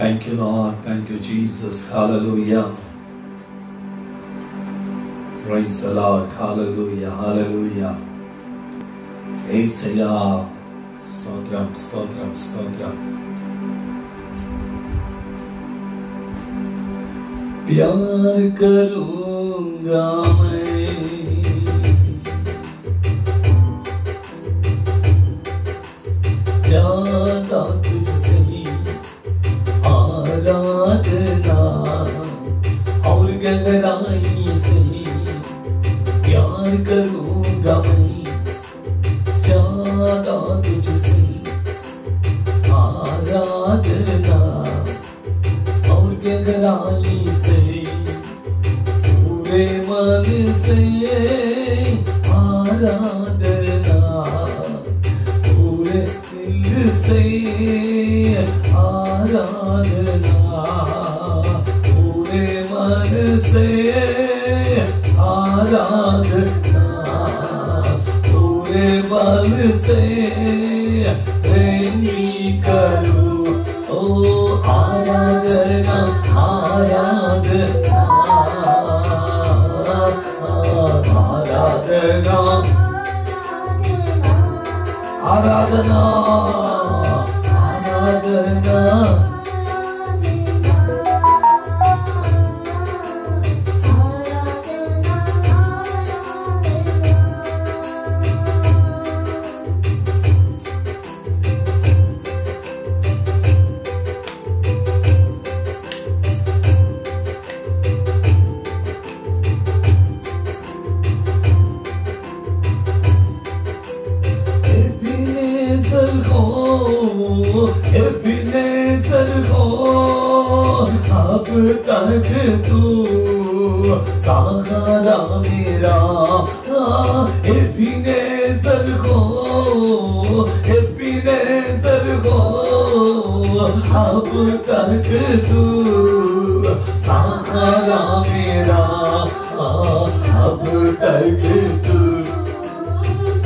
Thank you, Lord. Thank you, Jesus. Hallelujah. Praise the Lord. Hallelujah. Hallelujah. యేసయ్యా స్తోత్రం స్తోత్రం స్తోత్రం. प्यार करूंगा मैं ज्यादा तुझसे आराधना और गहराई से प्यार करूंगा मैं ज्यादा तुझसे आराधना और गहराई से पूरे मन से आराधना पूरे दिल से आराधना पूरे मन से आराधना पूरे बल से प्रेम करूं ओ आराधना आराधना आराधना आराधना आराधना एबेनेज़र हो अब तक तू सहारा मेरा एबेनेज़र हो अब तक तू सहारा मेरा अब तक तू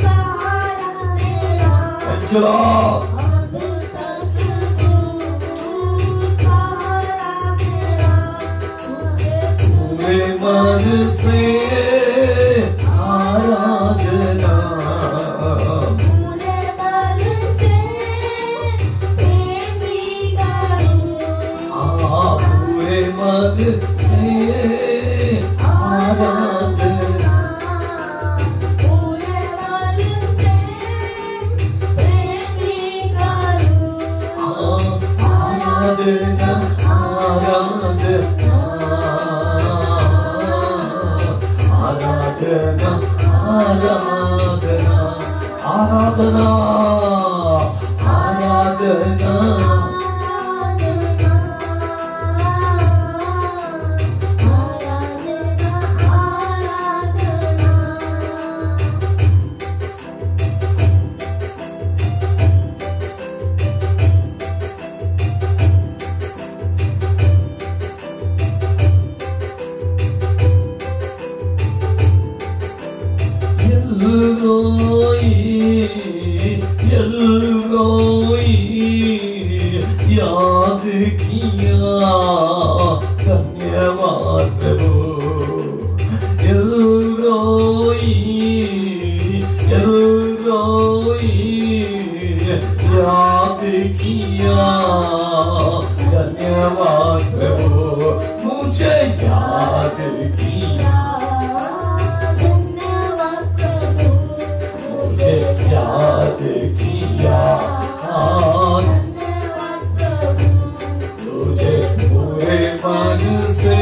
सहारा मन से आराधना पूरे बल से प्रेम करूं पूरे मन से आराधना पूरे बल से प्रेम करूं आराधना आराधना आराधना आराधना आराधना आराधना याद किया धन्यवाद प्रभु एल्रोई याद किया धन्यवाद प्रभु मुझे याद किया धन्यवाद प्रभु मुझे याद किया तुझे पूरे मन से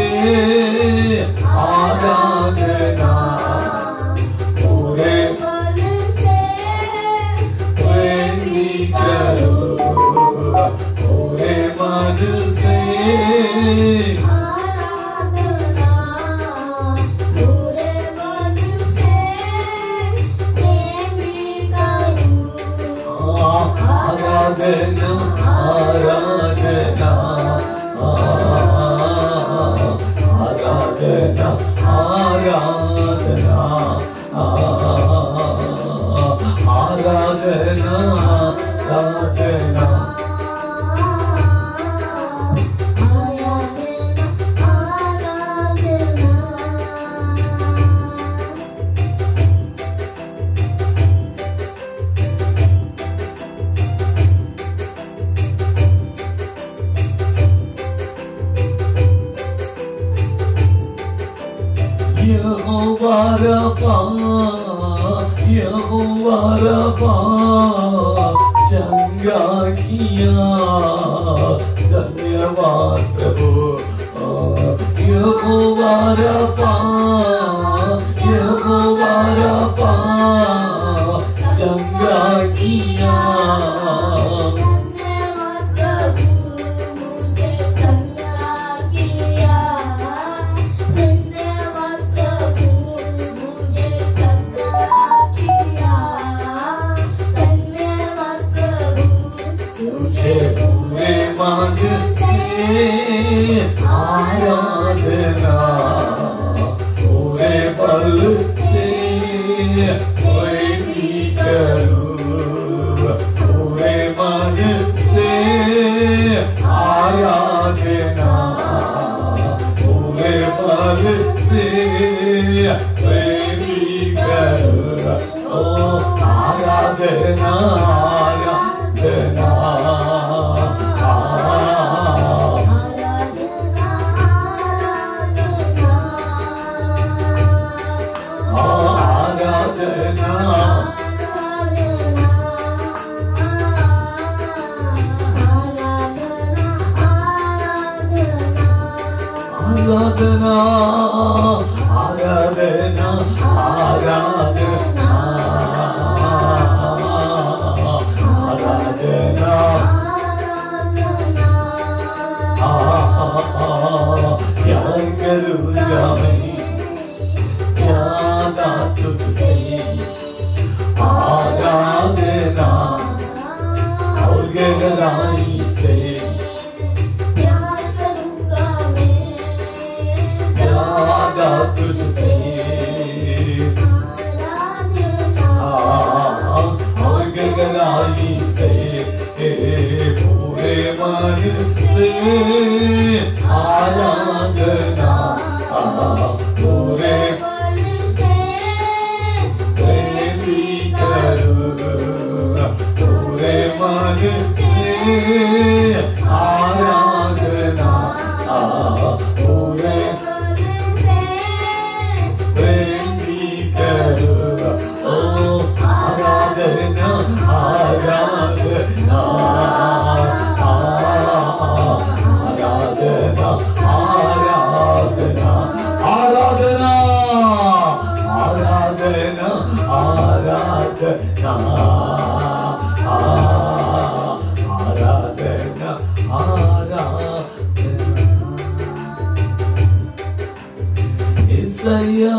रफा चंगा किया, धन्यवाद प्रभु। यहोवा रफा, यहोवा रफा चंगा किया, पूरे मन से आराधना, पूरे बल से कोई भी करूं, पूरे मन से आराधना, पूरे बल से कोई भी करूं। ओ आराधना, आराधना, आराधना, आराधना, आराधना, आराधना, क्या करूँगा मैं ज्यादा तुझसे, आराधना और गहराई से तुझसे, और गहराई से पूरे मन से आराधना, पूरे प्रेम भी करूं, पूरे मन से आराधना, पूरे आराधना, आराधना, आराधना, आराधना, आराधना, आराधना, आराधना, आराधना, आराधना, ईसैया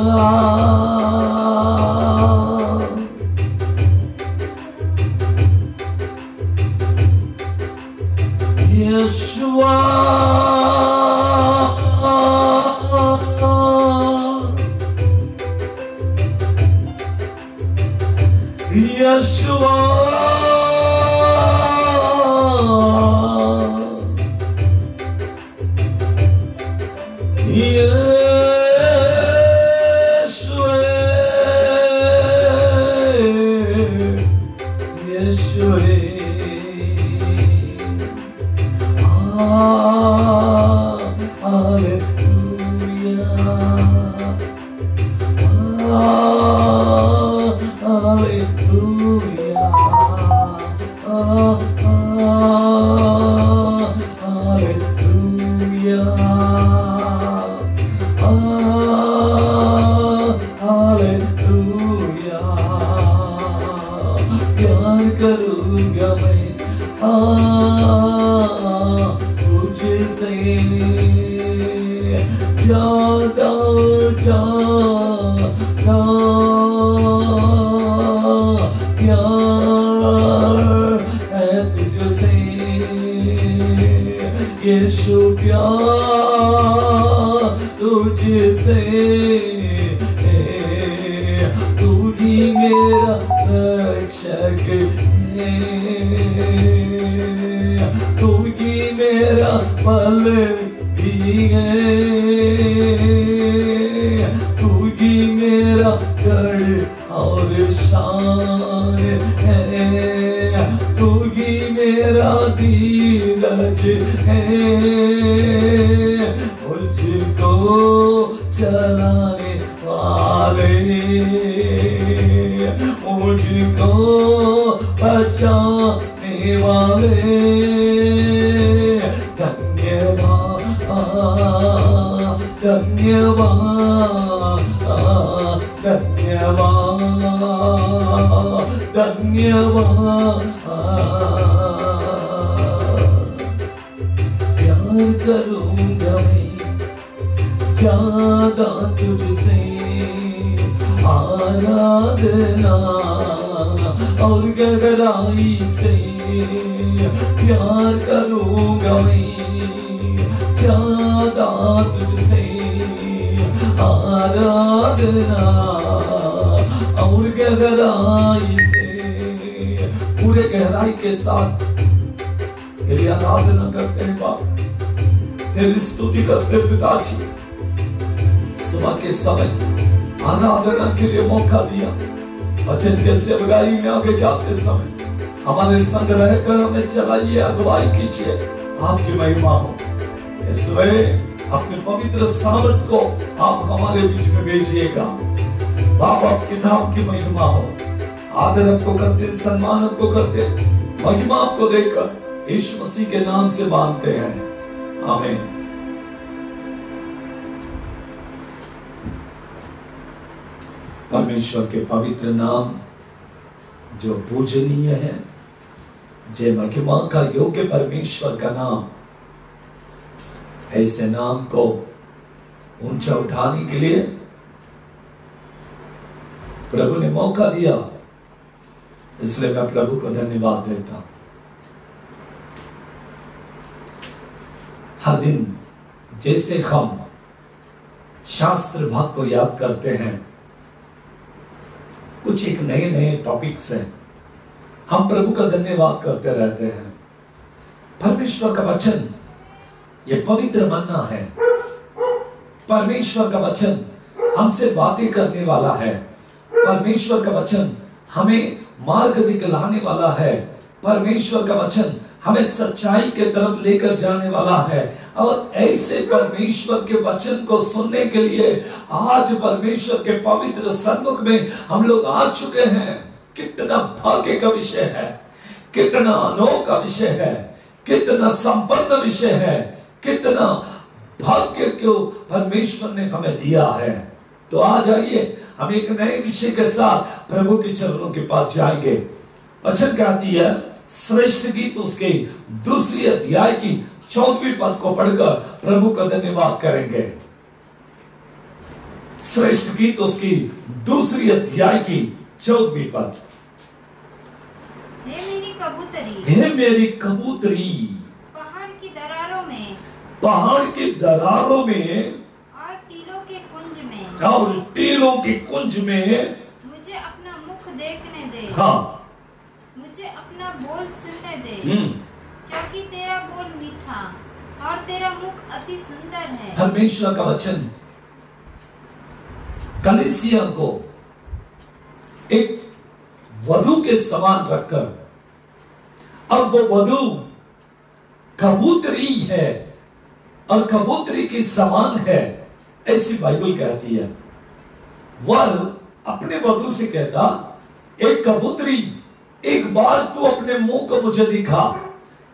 Yeshua, Yeshua, Yeshua, Yeshua. करूँगा मैं तुझसे ज्यादा ज्यादा प्यार है तुझसे यीशु, प्यार तुझसे, तू ही मेरा रक्षक है, तू ही मेरा बल भी है, तू ही मेरा गढ़ और शान है, तू ही मेरा धीरज है, मुझको चलाने वाले, मुझको धन्यवाद धन्यवाद धन्यवाद। प्यार करूंगा मैं ज्यादा तुझसे, आराधना और गहराई से प्यार करूंगा मैं ज्यादा तुझसे, आराधना और गहराई से। पूरे गहराई के साथ तेरी आराधना करते हैं बाप, तेरी स्तुति करते हैं पिताजी। सुबह के समय आराधना के लिए मौका दिया, वचन के सेवकाई में आगे जाते समय हमारे संग रहकर हमें चलाइए, अगुवाई कीजिए। आपकी महिमा हो इसलिए अपने पवित्र सामर्थ को आप हमारे बीच में भेजिएगा। बाप आपके नाम की महिमा हो। आदर आपको करते, सम्मान आपको करते, महिमा आपको देकर यीशु मसीह के नाम से मांगते हैं, आमीन। परमेश्वर के पवित्र नाम जो पूजनीय है, जय महिमा का योग्य परमेश्वर का नाम, ऐसे नाम को ऊंचा उठाने के लिए प्रभु ने मौका दिया, इसलिए मैं प्रभु को धन्यवाद देता हूं। हर दिन जैसे हम शास्त्र भाग को याद करते हैं, कुछ एक नए नए टॉपिक्स हैं, हम प्रभु का धन्यवाद करते रहते हैं। परमेश्वर का वचन ये पवित्र मन्ना है, परमेश्वर का वचन हमसे बातें करने वाला है, परमेश्वर का वचन हमें मार्ग दिखलाने वाला है, परमेश्वर का वचन हमें सच्चाई के तरफ लेकर जाने वाला है। और ऐसे परमेश्वर के वचन को सुनने के लिए आज परमेश्वर के पवित्र सन्मुख में हम लोग आ चुके हैं। कितना भाग्य का विषय है, कितना अनोखा विषय है, कितना संपन्न विषय है, कितना भाग्य को परमेश्वर ने हमें दिया है। तो आ जाइए, हम एक नए विषय के साथ प्रभु के चरणों के पास जाएंगे। वचन कहती है, श्रेष्ठ गीत उसके 2 अध्याय की 14वीं पद को पढ़कर प्रभु का धन्यवाद करेंगे। श्रेष्ठ गीत उसकी 2 अध्याय की 14वीं पद। हे मेरी कबूतरी, हे मेरी कबूतरी, पहाड़ की दरारों में, पहाड़ की दरारों में और टीलों के कुंज में, और टीलों के कुंज में मुझे अपना मुख देखने दे। हाँ, मुझे अपना बोल सुनने दे, क्योंकि तेरा बोल मीठा और तेरा मुख अति सुंदर है। परमेश्वर का वचन कलीसिया को एक वधु के समान रखकर, अब वो वधु कबूतरी है और कबूतरी की समान है, ऐसी बाइबल कहती है। वर अपने वधु से कहता, एक कबूतरी, एक बार तू अपने मुंह को मुझे दिखा,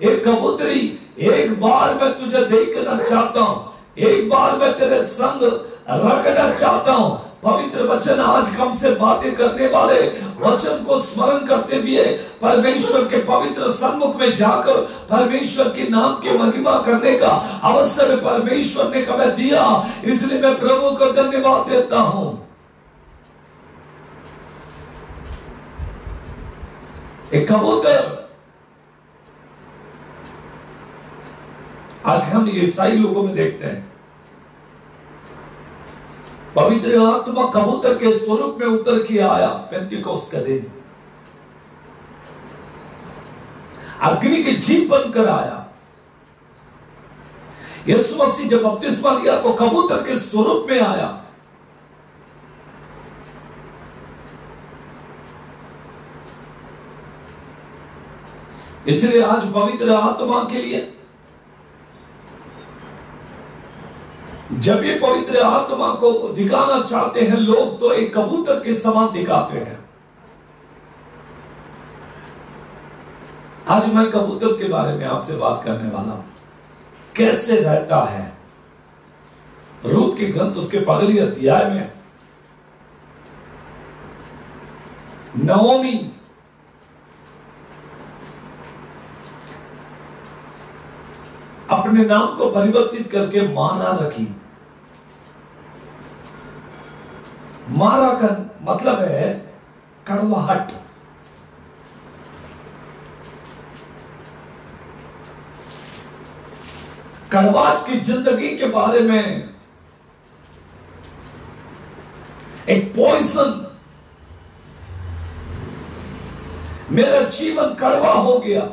एक कबूतरी, एक बार मैं तुझे देखना चाहता हूं, एक बार मैं तेरे संग रखना चाहता हूं। पवित्र वचन आज हमसे बातें करने वाले वचन को स्मरण करते हुए परमेश्वर के पवित्र सन्मुख में जाकर परमेश्वर के नाम की महिमा करने का अवसर परमेश्वर ने हमें दिया, इसलिए मैं प्रभु को धन्यवाद देता हूं। एक कबूतर, आज हम ईसाई लोगों में देखते हैं, पवित्र आत्मा कबूतर के स्वरूप में उतर के आया पेंतिकोस्त का दिन, अग्नि के जीव बनकर आया। यीशु मसीह जब बपतिस्मा लिया तो कबूतर के स्वरूप में आया। इसलिए आज पवित्र आत्मा के लिए जब ये पवित्र आत्मा को दिखाना चाहते हैं लोग, तो एक कबूतर के समान दिखाते हैं। आज मैं कबूतर के बारे में आपसे बात करने वाला हूं, कैसे रहता है। रूत के ग्रंथ उसके पहले अध्याय में नवोमी अपने नाम को परिवर्तित करके मारा रखी। मारा का मतलब है कड़वाहट। कड़वाहट की जिंदगी के बारे में एक पॉइजन, मेरा जीवन कड़वा हो गया।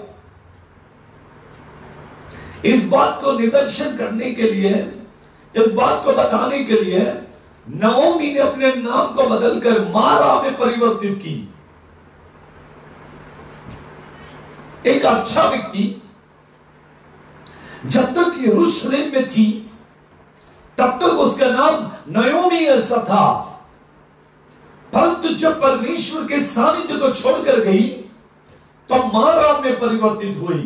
इस बात को निदर्शन करने के लिए, इस बात को बताने के लिए नवोमी ने अपने नाम को बदलकर मारा में परिवर्तित की। एक अच्छा व्यक्ति जब तक यरूशलेम में थी तब तक उसका नाम नयोमी ऐसा था, परंतु जब परमेश्वर के सानिध्य को छोड़कर गई तो मारा में परिवर्तित हुई।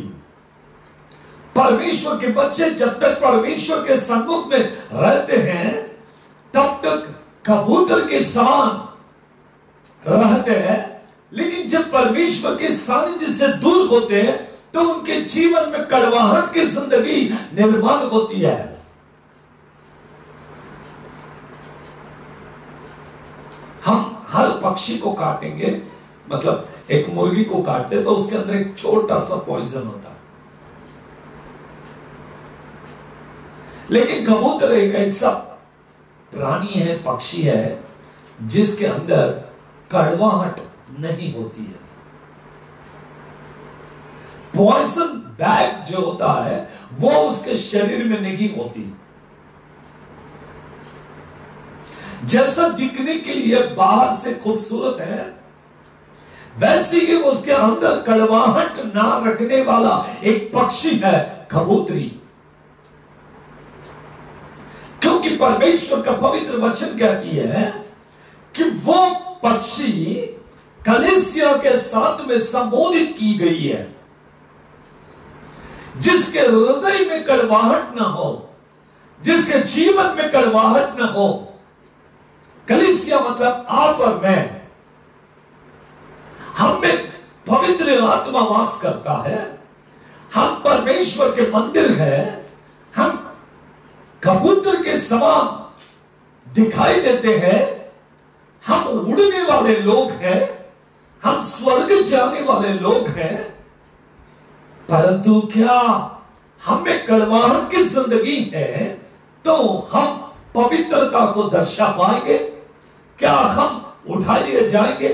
परमेश्वर के बच्चे जब तक परमेश्वर के सम्मुख में रहते हैं तब तक कबूतर के समान रहते हैं, लेकिन जब परमेश्वर के सानिध्य से दूर होते हैं तो उनके जीवन में कड़वाहट की जिंदगी निर्माण होती है। हम हर पक्षी को काटेंगे, मतलब एक मुर्गी को काटते तो उसके अंदर एक छोटा सा पॉइजन होता है, लेकिन कबूतर एक ऐसा प्राणी है, पक्षी है, जिसके अंदर कड़वाहट नहीं होती है। पॉइजन बैग जो होता है वो उसके शरीर में नहीं होती। जैसा दिखने के लिए बाहर से खूबसूरत है, वैसे ही उसके अंदर कड़वाहट ना रखने वाला एक पक्षी है कबूतरी। क्योंकि परमेश्वर का पवित्र वचन कहती है कि वो पक्षी कलीसिया के साथ में संबोधित की गई है, जिसके हृदय में कड़वाहट ना हो, जिसके जीवन में कड़वाहट ना हो। कलीसिया मतलब आप और मैं, हम में पवित्र आत्मा वास करता है, हम परमेश्वर के मंदिर हैं, हम कबूतर के समान दिखाई देते हैं, हम उड़ने वाले लोग हैं, हम स्वर्ग जाने वाले लोग हैं, परंतु क्या हम में कड़वाहट की जिंदगी है तो हम पवित्रता को दर्शा पाएंगे? क्या हम उठा लिए जाएंगे?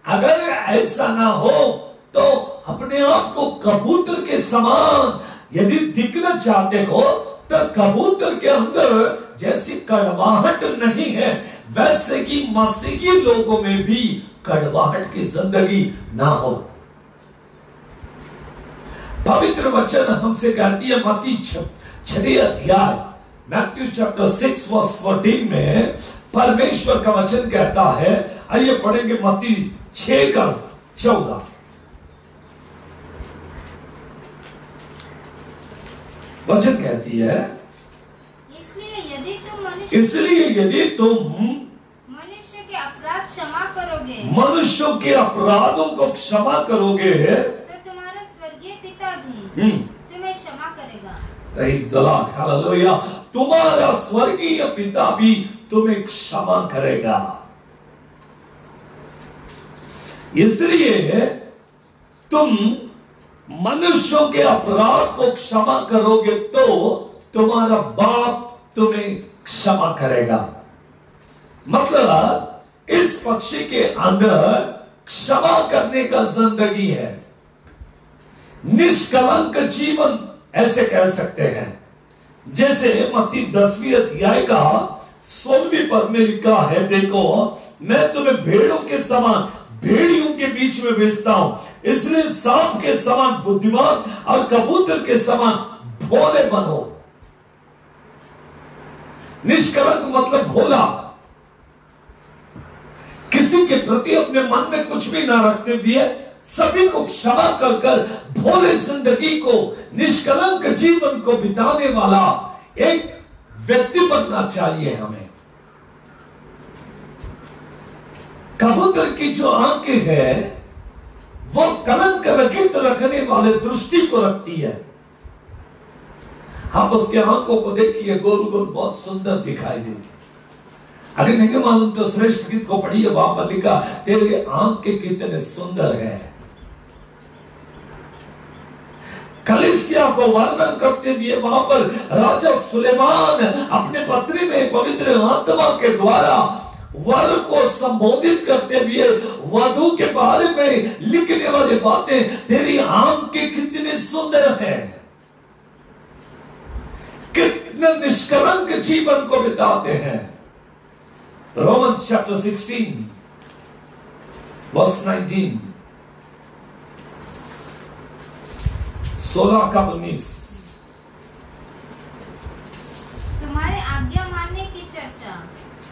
अगर ऐसा ना हो तो अपने आप को कबूतर के समान यदि दिखना चाहते हो तो कबूतर के अंदर जैसी कड़वाहट नहीं है, वैसे कि मसीही लोगों में भी कड़वाहट की जिंदगी ना हो। पवित्र वचन हमसे कहती है मत्ती 6 अध्याय, मैथ्यू चैप्टर 6 वर्स 14 में परमेश्वर का वचन कहता है, आइए पढ़ेंगे मत्ती 6 का 14। वचन कहती है, इसलिए यदि तुम मनुष्य के अपराध क्षमा करोगे, मनुष्यों के अपराधों को क्षमा करोगे, तो तुम्हारा स्वर्गीय पिता भी तुम्हें क्षमा करेगा। Praise the Lord, hallelujah. तुम्हारा स्वर्गीय पिता भी तुम्हें क्षमा करेगा। इसलिए तुम मनुष्यों के अपराध को क्षमा करोगे तो तुम्हारा बाप तुम्हें क्षमा करेगा। मतलब इस पक्षी के अंदर क्षमा करने का जिंदगी है, निष्कलंक जीवन ऐसे कह सकते हैं। जैसे मत्ती 10वीं अध्याय का 16वें पद में लिखा है, देखो मैं तुम्हें भेड़ों के समान भेड़ियों के बीच में भेजता हूं, इसलिए सांप के समान बुद्धिमान और कबूतर के समान भोले बनो। निष्कलंक मतलब भोला, किसी के प्रति अपने मन में कुछ भी ना रखते हुए सभी को क्षमा कर भोले जिंदगी को, निष्कलंक जीवन को बिताने वाला एक व्यक्ति बनना चाहिए हमें। कबूतर की जो आंखें है वो कलंक रहित रखने वाले दृष्टि को रखती है। आप उसके आंखों को देखिए, गोल गोल बहुत सुंदर दिखाई देती। अगर नहीं मालूम तो श्रेष्ठ गीत को पढ़िए, वहां पर लिखा तेरे आंखें कितने सुंदर है। कलीसिया को वर्णन करते हुए वहां पर राजा सुलेमान अपने पत्री में पवित्र आत्मा के द्वारा वर को संबोधित करते हुए वधु के बारे में लिखने वाली बातें, तेरी आंखें कितनी सुंदर है, कितने निष्कलंक जीवन को बिताते हैं। रोमन्स चैप्टर 16 वर्स 19, 16 का 19। तुम्हारे आज्ञा मानने की चर्चा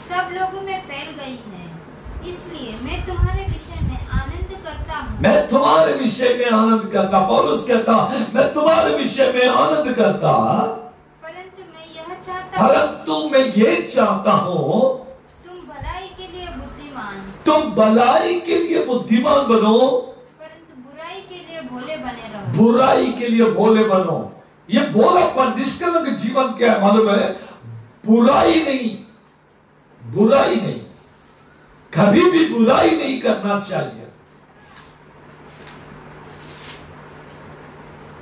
सब लोगों में फैल गई है, इसलिए मैं तुम्हारे विषय में आनंद करता हूँ। मैं तुम्हारे विषय में आनंद करता, पौलुस कहता मैं तुम्हारे विषय में आनंद करता, परंतु मैं ये चाहता हूँ तुम भलाई के लिए बुद्धिमान बनो, परंतु बुराई के लिए भोले बने रहो। बुराई के लिए भोले बनो। ये भोलापन, निष्कलंक जीवन क्या है मालूम है? बुराई नहीं, कभी भी बुराई नहीं करना चाहिए।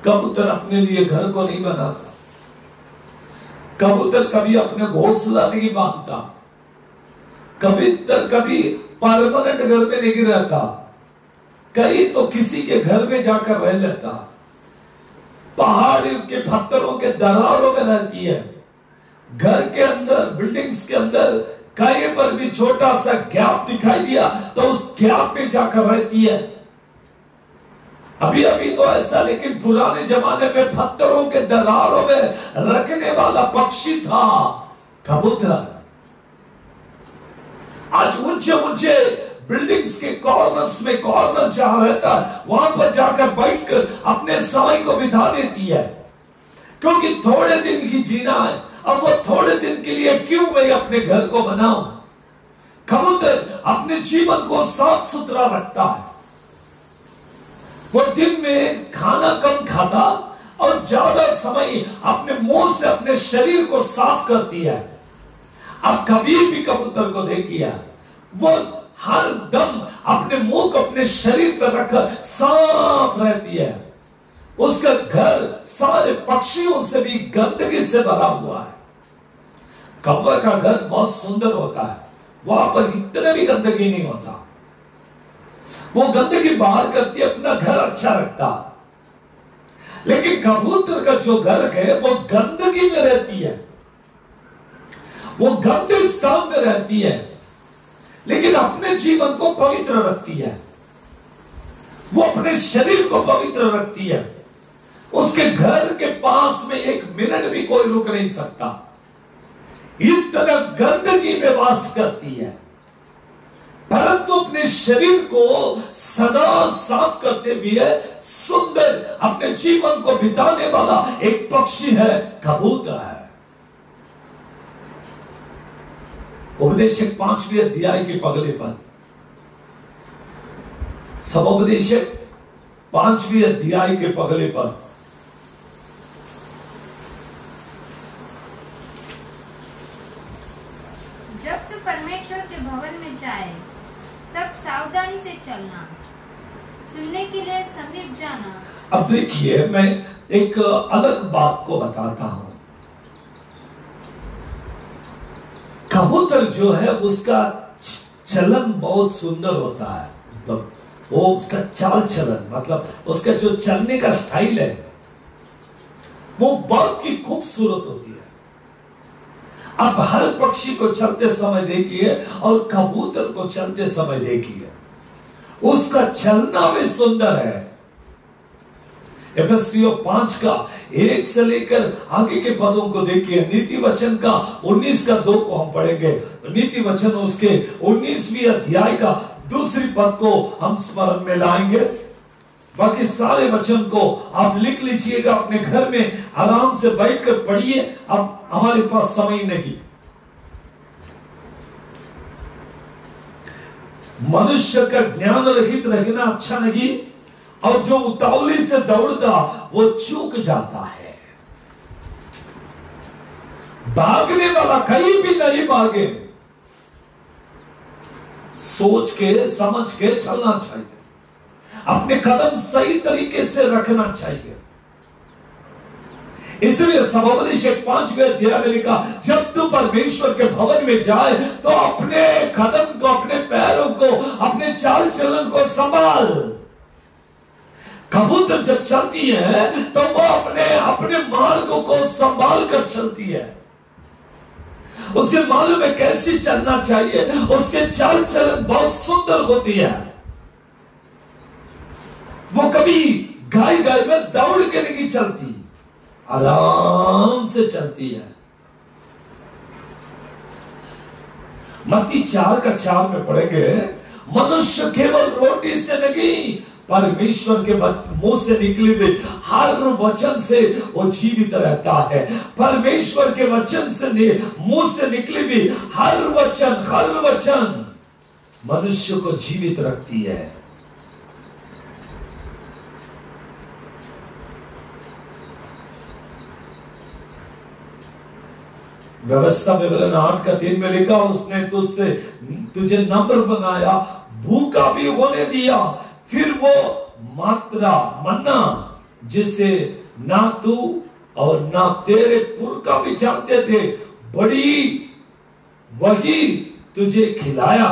कबूतर अपने लिए घर को नहीं बनाता, कबूतर कभी अपने घोंसला नहीं बांधता, कबूतर कभी परमानेंट घर में नहीं रहता, कहीं तो किसी के घर में जाकर रह लेता, पहाड़ी के पत्थरों के दरारों में रहती है, घर के अंदर, बिल्डिंग्स के अंदर कहीं पर भी छोटा सा गैप दिखाई दिया तो उस गैप में जाकर रहती है। अभी तो ऐसा, लेकिन पुराने जमाने में पत्थरों के दरारों में रखने वाला पक्षी था कबूतर। आज ऊंचे बिल्डिंग्स के कॉर्नर्स में, कॉर्नर जहां रहता है वहां पर जाकर बैठकर अपने समय को बिता देती है, क्योंकि थोड़े दिन ही जीना है। अब वो थोड़े दिन के लिए क्यों मैं अपने घर को बनाऊं? कबूतर अपने जीवन को साफ सुथरा रखता है। वो दिन में खाना कम खाता और ज्यादा समय अपने मुंह से अपने शरीर को साफ करती है। अब कभी भी कबूतर को देखिए, वो हर दम अपने मुंह को अपने शरीर पर रखकर साफ रहती है। उसका घर सारे पक्षियों से भी गंदगी से भरा हुआ है। कौवा का घर बहुत सुंदर होता है, वहां पर इतने भी गंदगी नहीं होता, वो गंदगी बाहर करती है, अपना घर अच्छा रखता। लेकिन कबूतर का जो घर है वो गंदगी में रहती है, वो गंदे स्थान में रहती है, लेकिन अपने जीवन को पवित्र रखती है, वो अपने शरीर को पवित्र रखती है। उसके घर के पास में एक मिनट भी कोई रुक नहीं सकता, इतना गंदगी में वास करती है, परंतु अपने शरीर को सदा साफ करते हुए सुंदर अपने जीवन को बिताने वाला एक पक्षी है, कबूतर है। उपदेशक 5वीं अध्याय के पगले पर, सबोपदेशक 5वीं अध्याय के पगले पर जब तू परमेश्वर के भवन में जाए तब सावधानी से चलना, सुनने के लिए समीप जाना। अब देखिए, मैं एक अलग बात को बताता हूं। कबूतर जो है उसका चलन बहुत सुंदर होता है, तो वो उसका चाल चलन, मतलब उसका जो चलने का स्टाइल है वो बहुत ही खूबसूरत होती है। अब हर पक्षी को चलते समय देखिए और कबूतर को चलते समय देखिए, उसका चलना भी सुंदर है। एफएससी 5 का 1 से लेकर आगे के पदों को देखिए। नीति वचन का 19 का 2 को हम पढ़ेंगे। नीति वचन उसके 19वीं अध्याय का दूसरी पद को हम स्मरण में लाएंगे। बाकी सारे वचन को आप लिख लीजिएगा अपने घर में, आराम से बैठकर पढ़िए। अब हमारे पास समय नहीं। मनुष्य का ज्ञान रहित रहना अच्छा नहीं, और जो उतावली से दौड़ता वो चूक जाता है। भागने वाला कहीं भी नहीं भागे, सोच के समझ के चलना चाहिए, अपने कदम सही तरीके से रखना चाहिए। इसलिए सभापति 5वें अध्याय में लिखा, जब तू परमेश्वर के भवन में जाए तो अपने कदम को, अपने पैरों को, अपने चाल चलन को संभाल। कबूतर जब चलती है तो वो अपने मार्गों को संभाल कर चलती है। उसे मालूम है कैसे चलना चाहिए, उसके चाल चलन बहुत सुंदर होती है। वो कभी गाय में दौड़ के नहीं चलती, आराम से चलती है। मत्ती 4:4 में पढ़ेंगे, मनुष्य केवल रोटी से नहीं, परमेश्वर के मुंह से निकली हुई हर वचन से वो जीवित रहता है। परमेश्वर के वचन से मुंह से निकली हुई हर वचन मनुष्य को जीवित रखती है। व्यवस्था विवरण 8:3 में लिखा, उसने तुझे नम्र बनाया, भूखा भी होने दिया, फिर वो मात्रा मन्ना जिसे ना तू और ना तेरे पुरखा भी जानते थे, बड़ी वही तुझे खिलाया,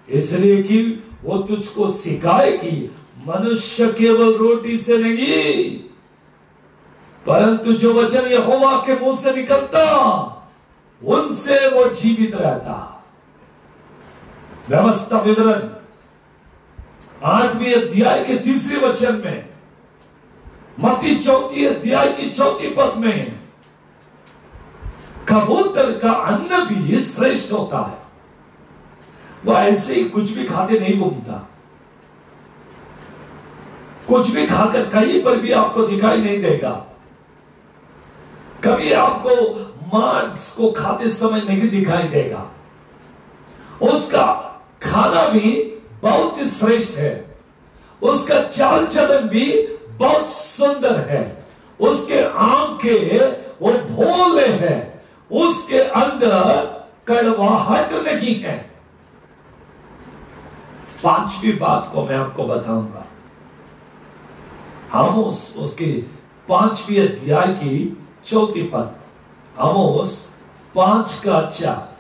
इसलिए कि वो तुझको सिखाए कि मनुष्य केवल रोटी से नहीं, परंतु जो वचन यहोवा के मुंह से निकलता उनसे वो जीवित रहता। व्यवस्था विवरण 8वें अध्याय के 3 वचन में, मत्ती 4 अध्याय की 4 पद में, कबूतर का अन्न भी श्रेष्ठ होता है। वो ऐसे ही कुछ भी खाते नहीं घूमता, कुछ भी खाकर कहीं पर भी आपको दिखाई नहीं देगा। कभी आपको मांस को खाते समय नहीं दिखाई देगा। उसका खाना भी बहुत ही श्रेष्ठ है, उसका चाल चलन भी बहुत सुंदर है, उसके आंखें वो भोले हैं, उसके अंदर कड़वाहट नहीं है। 5वीं बात को मैं आपको बताऊंगा, आमोस उसके 5वें अध्याय की 4 पद, आमोस 5:4।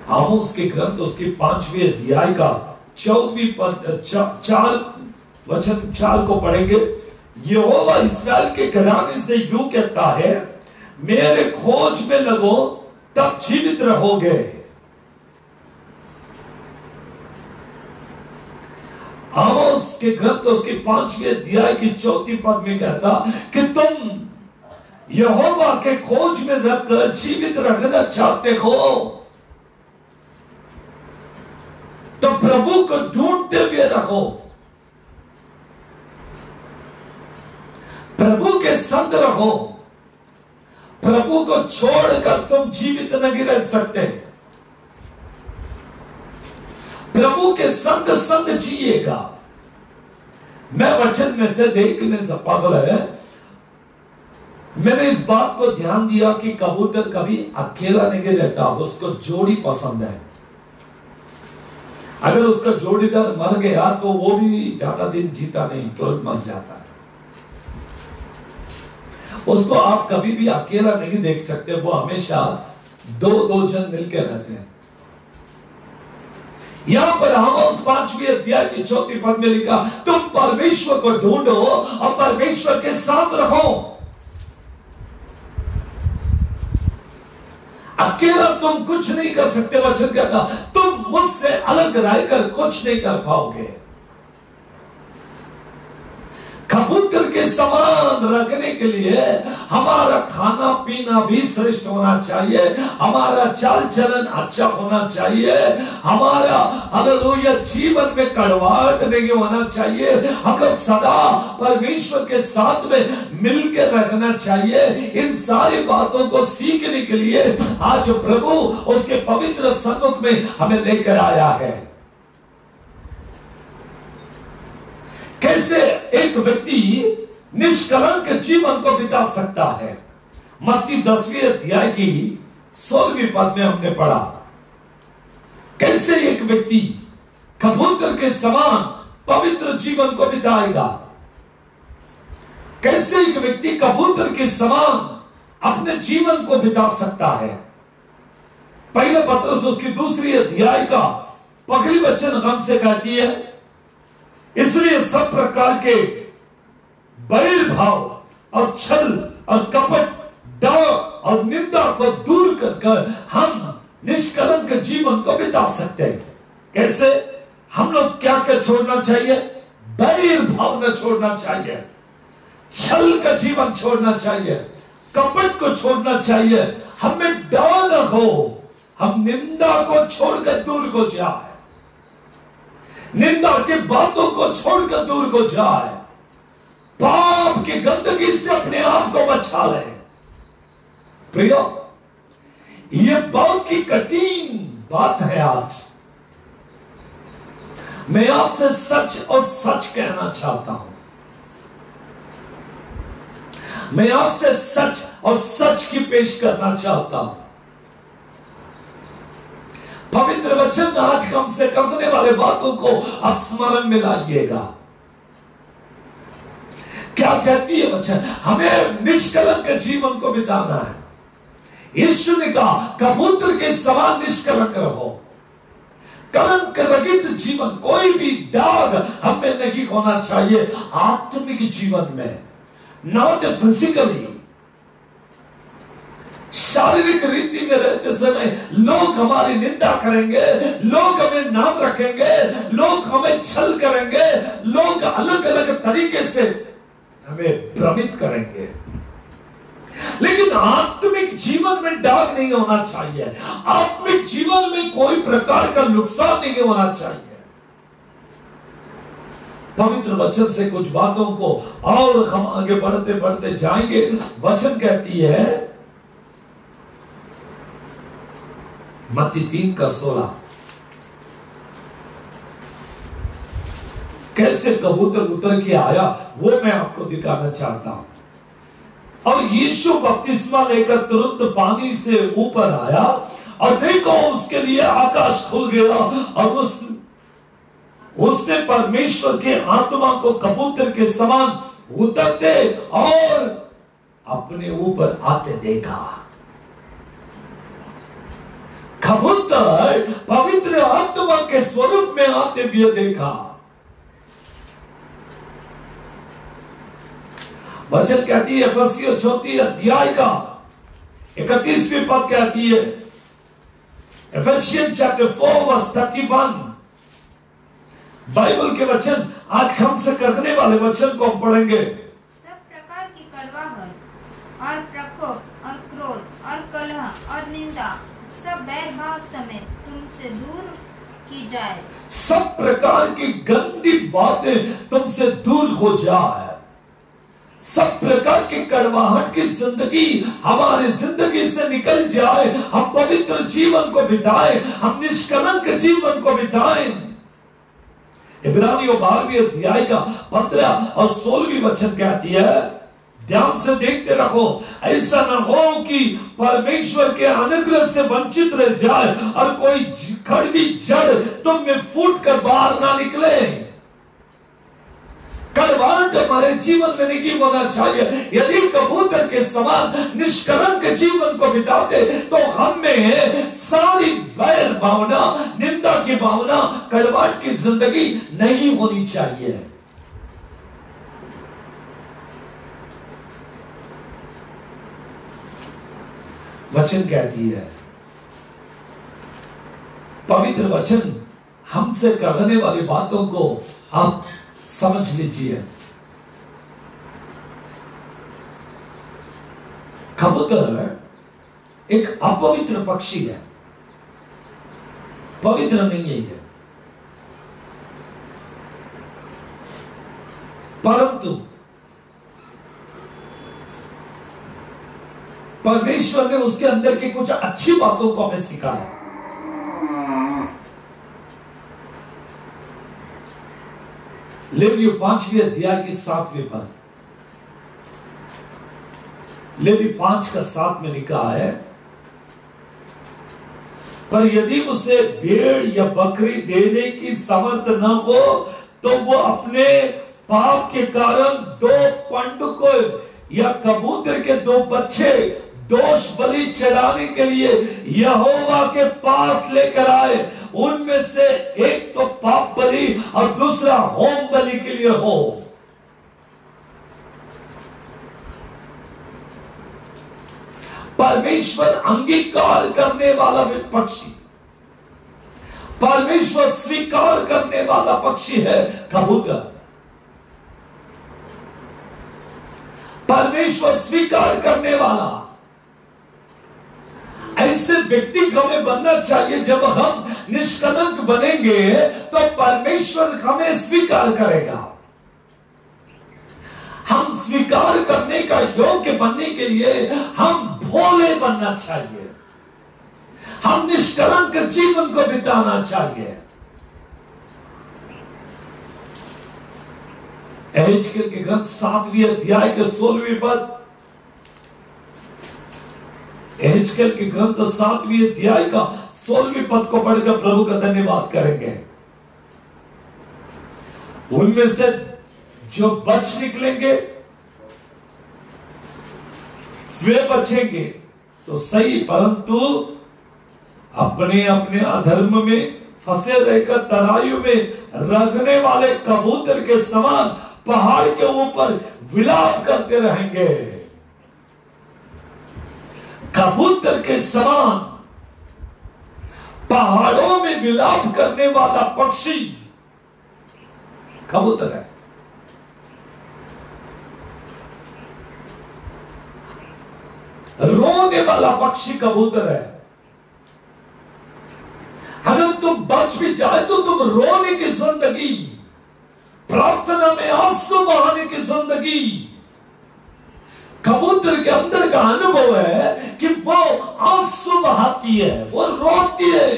आमोस के ग्रंथ उसके 5वें अध्याय का 14वीं पद 4 को पढ़ेंगे। यहोवा इस्राएल के घराने से यूं कहता है, मेरे खोज में लगो तब जीवित रहोगे। आमोस के ग्रंथ उसके 5वें अध्याय की 4 पद में कहता कि तुम यहोवा के खोज में रखकर जीवित रहना चाहते हो तो प्रभु को ढूंढते हुए रहो, प्रभु के संग रहो। प्रभु को छोड़कर तुम जीवित नहीं रह सकते। प्रभु के संग जिएगा। मैं वचन में से देखने से पागल है, मैंने इस बात को ध्यान दिया कि कबूतर कभी अकेला नहीं रहता, उसको जोड़ी पसंद है। अगर उसका जोड़ीदार मर गया तो वो भी ज्यादा दिन जीता नहीं, तुरंत मर जाता है। उसको आप कभी भी अकेला नहीं देख सकते, वो हमेशा दो जन मिलकर रहते हैं। यहां पर आमोस 5वें अध्याय की 4 पद में लिखा, तुम परमेश्वर को ढूंढो और परमेश्वर के साथ रहो। अकेला तुम कुछ नहीं कर सकते। वचन कहता तुम मुझसे अलग रहकर कुछ नहीं कर पाओगे। कबूतर के समान रखने के लिए हमारा खाना पीना भी श्रेष्ठ होना चाहिए, हमारा चाल चलन अच्छा होना चाहिए, हमारा हालेलुया जीवन में कड़वाहट नहीं होना चाहिए, हम लोग सदा परमेश्वर के साथ में मिलकर रखना चाहिए। इन सारी बातों को सीखने के लिए आज प्रभु उसके पवित्र सन्मुख में हमें लेकर आया है। कैसे एक व्यक्ति निष्कलंक जीवन को बिता सकता है, मत्ती 10वें अध्याय की 16वीं पद में हमने पढ़ा। कैसे एक व्यक्ति कबूतर के समान पवित्र जीवन को बिताएगा, कैसे एक व्यक्ति कबूतर के समान अपने जीवन को बिता सकता है। पहले पत्रस उसकी 2री अध्याय का पहली वचन हमसे कहती है, इसलिए सब प्रकार के बैर भाव और छल और कपट, डर और निंदा को दूर कर हम निष्कलंक जीवन को बिता सकते हैं। कैसे? हम लोग क्या क्या छोड़ना चाहिए? बैर भाव न छोड़ना चाहिए, छल का जीवन छोड़ना चाहिए, कपट को छोड़ना चाहिए, हमें डर न हो, हम निंदा को छोड़कर दूर हो जाए, निंदा की बातों को छोड़कर दूर हो जाए, पाप की गंदगी से अपने आप को बचा ले। प्रियो, ये बहुत ही कठिन बात है। आज मैं आपसे सच और सच कहना चाहता हूं, मैं आपसे सच और सच की पेश करना चाहता हूं। पवित्र वचन आज हमसे करने वाले बातों को आप स्मरण में लाइएगा। क्या कहती है वचन? हमें निष्कलंक जीवन को बिताना है। यीशु ने कहा कबूतर के समान निष्कलंक रहो, कलंक रहित जीवन, कोई भी दाग हमें नहीं होना चाहिए आत्मिक जीवन में, नॉट फिजिकली। शारीरिक रीति में रहते समय लोग हमारी निंदा करेंगे, लोग हमें नाम रखेंगे, लोग हमें छल करेंगे, लोग अलग अलग तरीके से हमें भ्रमित करेंगे, लेकिन आत्मिक जीवन में दाग नहीं होना चाहिए, आत्मिक जीवन में कोई प्रकार का नुकसान नहीं होना चाहिए। पवित्र वचन से कुछ बातों को और हम आगे बढ़ते बढ़ते जाएंगे। वचन कहती है मत्ती 3:16, कैसे कबूतर उतर के आया वो मैं आपको दिखाना चाहता हूं। और यीशु बपतिस्मा लेकर तुरंत पानी से ऊपर आया और देखो उसके लिए आकाश खुल गया और उसने परमेश्वर के आत्मा को कबूतर के समान उतरते और अपने ऊपर आते देखा। कबूतर पवित्र आत्मा के स्वरूप में आते हुए देखा। वचन कहती है एफेसियों 4 अध्याय का 31वीं पद कहती है, Ephesians chapter 4 verse 31, बाइबल के वचन आज हमसे करने वाले वचन को हम पढ़ेंगे। सब प्रकार की कड़वाहट और प्रकोप और क्रोध और कलह और निंदा सब बैर भाव समेत तुमसे दूर की जाए। सब प्रकार की गंदी बातें तुमसे दूर हो जाए, सब प्रकार की कड़वाहट की जिंदगी हमारी जिंदगी से निकल जाए, हम पवित्र जीवन को बिताएं, हम निष्कलंक जीवन को बिताएं। इब्रानियों 12वें अध्याय का 15 और 16वीं वचन कहती है, ध्यान से देखते रहो, ऐसा न हो कि परमेश्वर के अनुग्रह से वंचित रह जाए और कोई कड़वी जड़ तुम में फूट कर बाहर ना निकले। कड़वाहट हमारे जीवन में नहीं होना चाहिए। यदि कबूतर के समान निष्कलंक जीवन को बिताते तो हम में सारी बैर भावना, निंदा की भावना, कड़वाहट की जिंदगी नहीं होनी चाहिए। वचन कहती है, पवित्र वचन हमसे कहने वाली बातों को आप समझ लीजिए। कबूतर एक अपवित्र पक्षी है, पवित्र नहीं है ये, परंतु परमेश्वर ने उसके अंदर की कुछ अच्छी बातों को हमें सिखाया। लेवी 5वें अध्याय की 7वें पद, लेवी 5:7 में लिखा है, पर यदि उसे भेड़ या बकरी देने की समर्थ न हो तो वो अपने पाप के कारण 2 पंडुकों या कबूतर के 2 बच्चे दोष बलि चढ़ाने के लिए यहोवा के पास लेकर आए। उनमें से एक तो पाप बलि और दूसरा होम बलि के लिए हो। परमेश्वर अंगीकार करने वाला पक्षी, परमेश्वर स्वीकार करने वाला पक्षी है कबूतर। परमेश्वर स्वीकार करने वाला ऐसे व्यक्ति हमें बनना चाहिए। जब हम निष्कलंक बनेंगे तो परमेश्वर हमें स्वीकार करेगा। हम स्वीकार करने का योग्य बनने के लिए हम भोले बनना चाहिए, हम निष्कलंक जीवन को बिताना चाहिए। एहेजकेल के ग्रंथ 7वें अध्याय के 16वें पद, एहेजकेल के ग्रंथ 7वें अध्याय का 16वें पद को पढ़कर प्रभु का धन्यवाद करेंगे। उनमें से जो बच निकलेंगे वे बचेंगे तो सही, परंतु अपने अपने अधर्म में फंसे रहकर तराई में रखने वाले कबूतर के समान पहाड़ के ऊपर विलाप करते रहेंगे। कबूतर के समान पहाड़ों में विलाप करने वाला पक्षी कबूतर है। रोने वाला पक्षी कबूतर है। अगर तुम बच भी जाए तो तुम रोने की जिंदगी, प्रार्थना में आंसू बहाने की जिंदगी। कबूतर के अंदर का अनुभव है कि वो आंसू बहाती है, वो रोती है,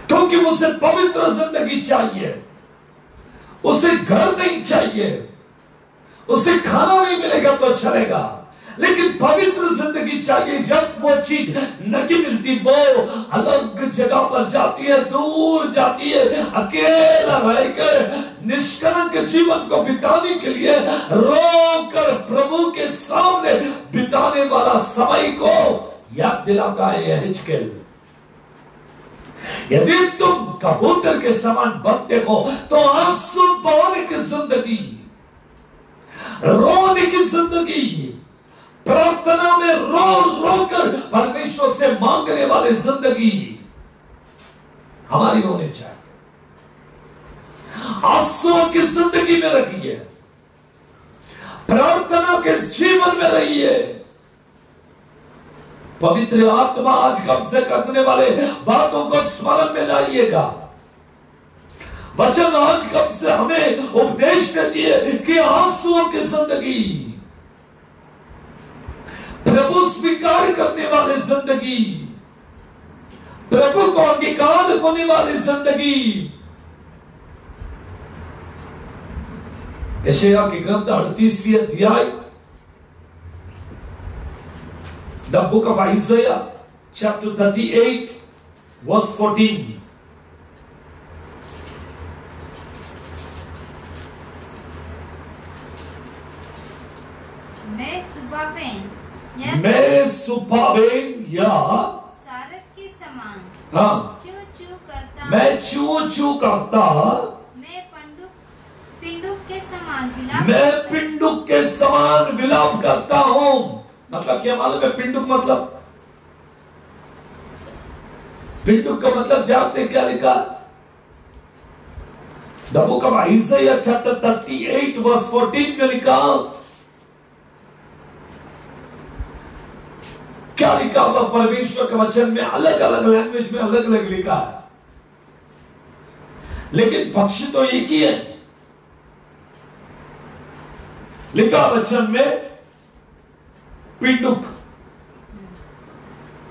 क्योंकि उसे पवित्र जिंदगी चाहिए। उसे घर नहीं चाहिए, उसे खाना नहीं मिलेगा तो चलेगा, लेकिन पवित्र जिंदगी चाहिए। जब वो चीज नहीं मिलती वो अलग जगह पर जाती है, दूर जाती है, अकेला रहकर निष्कलंक जीवन को बिताने के लिए रोकर प्रभु के सामने बिताने वाला समय को याद दिलाता है एहेजकेल। यदि तुम कबूतर के समान बनते हो तो आंसू बहाने की जिंदगी, रोने की जिंदगी, प्रार्थना में रो रो कर परमेश्वर से मांगने वाली जिंदगी हमारी होनी चाहिए। आंसुओं की जिंदगी में रखिए, प्रार्थना के जीवन में रहिए। पवित्र आत्मा आज हमसे करने वाले बातों को स्मरण में लाइएगा। वचन आज हमसे हमें उपदेश देती है कि आंसुओं की जिंदगी, प्रभु स्वीकार करने वाली जिंदगी, प्रभु को अंगीकार होने वाली जिंदगी। यशायाह की ग्रंथ 38वें अध्याय, the book of Isaiah chapter 38 verse 14। मैं सुपावेन या सारस के समान हाँ चू चू करता, मैं चू चू करता, मैं पिंडुक के समान विलाप, मैं पिंडुक के समान विलाप करता हूं। मतलब क्या मालूम है पिंडुक मतलब? पिंडुक का मतलब जानते क्या लिखा? The book of Isaiah chapter 38 verse 14 में लिखा, क्या लिखा हुआ परमेश्वर के वचन में अलग अलग लैंग्वेज में अलग अलग लिखा है, लेकिन पक्षी तो एक ही है। लिखा वचन में पिंडुक,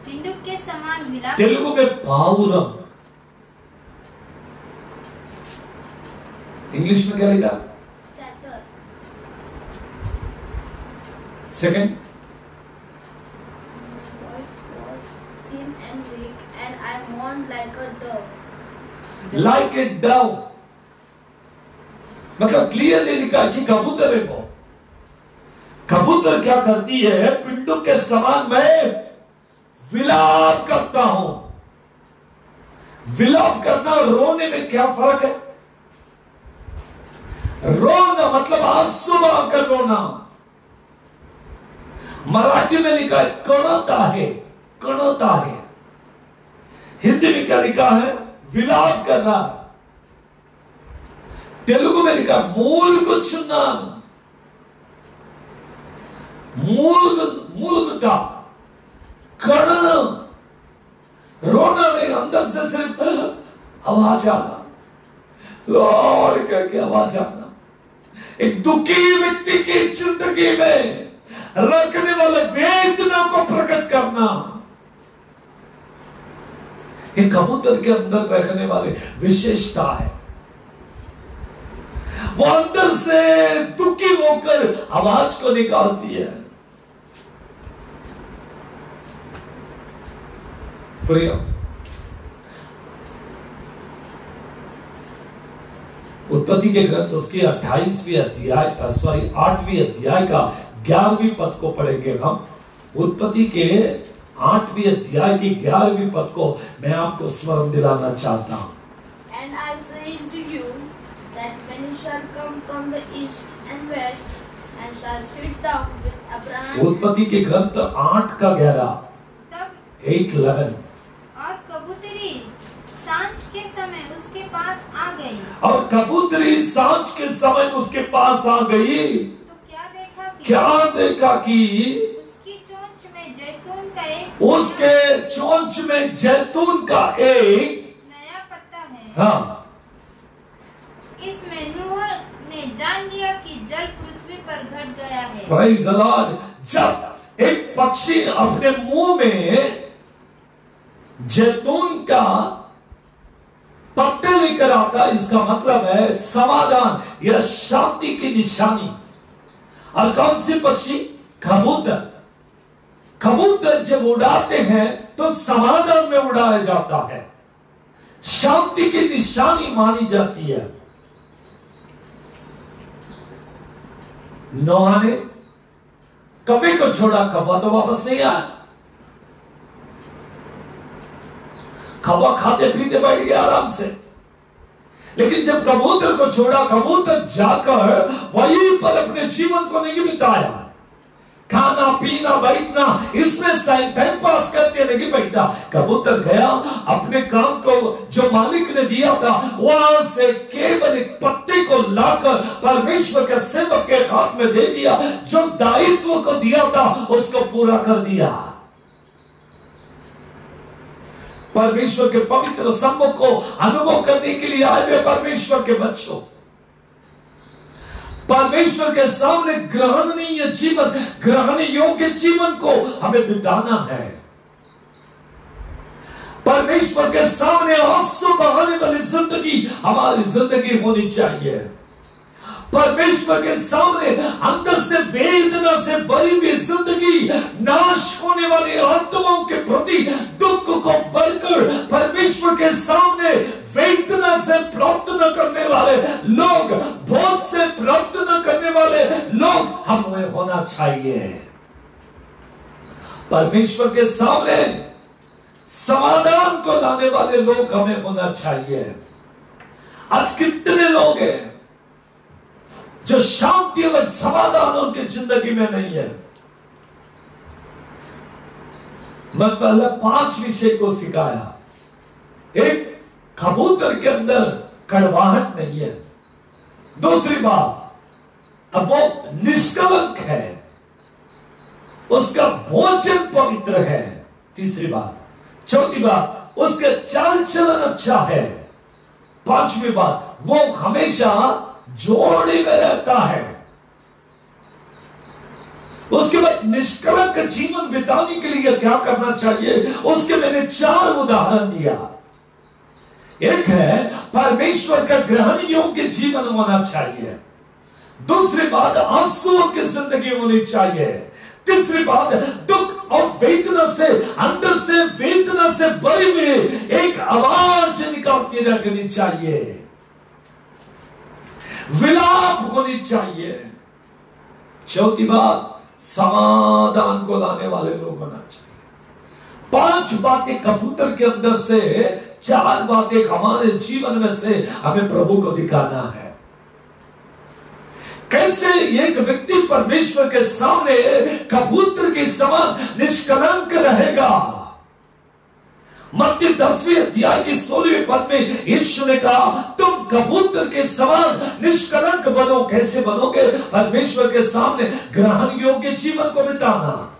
पिंडुक के समान विलाप, तेलुगु में पाउरम, इंग्लिश में क्या लिखा? Chatter. Second, voice was thin and weak, and I mourned like a dove. Like a Dove, मतलब क्लियरली लिखा कि कबूतर है वो। कबूतर क्या करती है? पिंडुक के समान मैं विलाप करता हूं। विलाप करना और रोने में क्या फर्क है? रोना मतलब आंसू बहाकर रोना। मराठी में लिखा है कणता है, कणता है। हिंदी में क्या लिखा है? विलाप करना। तेलुगु में लिखा मूल गुच्छुन्ना, मूलगुटा, कड़ना। रोना नहीं, अंदर से सिर्फ आवाज आना, लॉर्ड करके आवाज आना। एक दुखी व्यक्ति की जिंदगी में रखने वाले वेदना को प्रकट करना, ये कबूतर के अंदर रखने वाली विशेषता है। वो अंदर से दुखी होकर आवाज को निकालती है। प्रिय, उत्पत्ति के ग्रंथ उसके 28वीं अध्याय 8वीं अध्याय का 11वीं पद को पढ़ेंगे हम। उत्पत्ति के 8वीं अध्याय की 11वीं पद को मैं आपको स्मरण दिलाना चाहता हूं। And I say to you that many shall come from the east and west, and shall sit down with Abraham. उत्पत्ति के ग्रंथ 8 का 11, तब 8:11। और कबूतरी सांझ के समय उसके पास आ गई, और कबूतरी सांझ के समय उसके पास आ गई, तो क्या देखा कि उसकी चोंच में जैतून का एक उसके चोंच में जैतून का एक नया पत्ता है। हाँ, इसमें नूह ने जान लिया कि जल पृथ्वी पर घट गया है। Praise the Lord. जब एक पक्षी अपने मुंह में जैतून का पत्ते लेकर आता, इसका मतलब है समाधान या शांति की निशानी। और कौन सी पक्षी? कबूतर। कबूतर जब उड़ाते हैं तो समाधान में उड़ाया जाता है, शांति की निशानी मानी जाती है। नोहा ने कौवे को छोड़ा, कौवा तो वापस नहीं आया। कौवा खाते पीते बैठ गया आराम से, लेकिन जब कबूतर को छोड़ा, कबूतर जाकर वहीं पर अपने जीवन को नहीं बिताया। खाना पीना बैठना इसमें टाइम पास करके नहीं बैठा। कबूतर गया अपने काम को जो मालिक ने दिया था वहां से केवल एक पत्ते को लाकर परमेश्वर के सेवक के हाथ में दे दिया। जो दायित्व को दिया था उसको पूरा कर दिया। परमेश्वर के पवित्र सम्मुख को अनुभव करने के लिए आए हुए परमेश्वर के बच्चों, परमेश्वर के सामने ग्रहणीय जीवन, ग्रहण योग्य जीवन को हमें बिताना है। परमेश्वर के सामने आंसू बहाने वाली जिंदगी हमारी जिंदगी होनी चाहिए। परमेश्वर के सामने अंदर से वेदना से भरी हुई जिंदगी, नाश होने वाली आत्माओं के प्रति दुख को बढ़कर परमेश्वर के सामने वेदना से प्रार्थना करने वाले लोग, बोझ से प्रार्थना करने वाले लोग हमें होना चाहिए। परमेश्वर के सामने समाधान को लाने वाले लोग हमें होना चाहिए। आज कितने लोग हैं जो शांति और समाधान उनकी जिंदगी में नहीं है। मैं पहले 5 विषय को सिखाया। एक, कबूतर के अंदर कड़वाहट नहीं है। दूसरी बात, अब वो निष्कलंक है। उसका भोजन पवित्र है। तीसरी बात। चौथी बात, उसका चाल चलन अच्छा है। पांचवी बात, वो हमेशा जोड़े में रहता है। उसके बाद निष्कलंक जीवन बिताने के लिए क्या करना चाहिए, उसके मैंने 4 उदाहरण दिया। एक है परमेश्वर का ग्रहण योग्य जीवन होना चाहिए। दूसरी बात, आंसुओं की जिंदगी होनी चाहिए। तीसरी बात, दुख और वेदना से, अंदर से वेदना से भरी हुई एक आवाज निकालती रखनी चाहिए, विलाप होनी चाहिए। चौथी बात, समाधान को लाने वाले लोग होना चाहिए। 5 बातें कबूतर के अंदर से, 4 बातें हमारे जीवन में से हमें प्रभु को दिखाना है। कैसे एक व्यक्ति परमेश्वर के सामने कबूतर के समान निष्कलंक रहेगा। मत्ती 10वें अध्याय की 16वें पद में यीशु ने कहा, तुम कबूतर के समान निष्कलंक बनो। कैसे बनोगे? परमेश्वर के सामने ग्रहण योग्य जीवन को बिताना,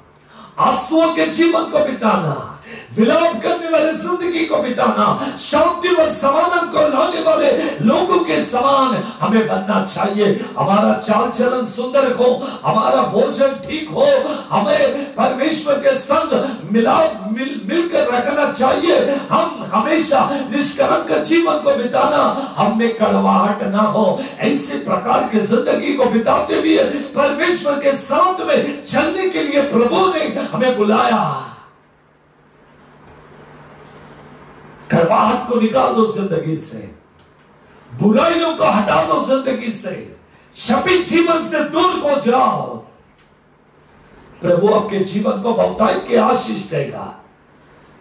आंसुओं के जीवन को बिताना, विलाप करने वाले जिंदगी को बिताना, शांति व समाधान को लाने वाले लोगों के समान हमें बनना चाहिए। हमारा चाल चलन सुंदर हो, हमारा भोजन ठीक हो, हमें परमेश्वर के संग मिलकर रखना चाहिए। हम हमेशा निष्कलंक जीवन को बिताना, हम में कड़वाहट ना हो। ऐसे प्रकार की जिंदगी को बिताते हुए परमेश्वर के साथ में चलने के लिए प्रभु ने हमें बुलाया। कड़वाहट को निकाल दो जिंदगी से, बुराइयों को हटा दो जिंदगी से, शपित जीवन से दूर हो जाओ। प्रभु आपके जीवन को बहुतायत की आशीष देगा।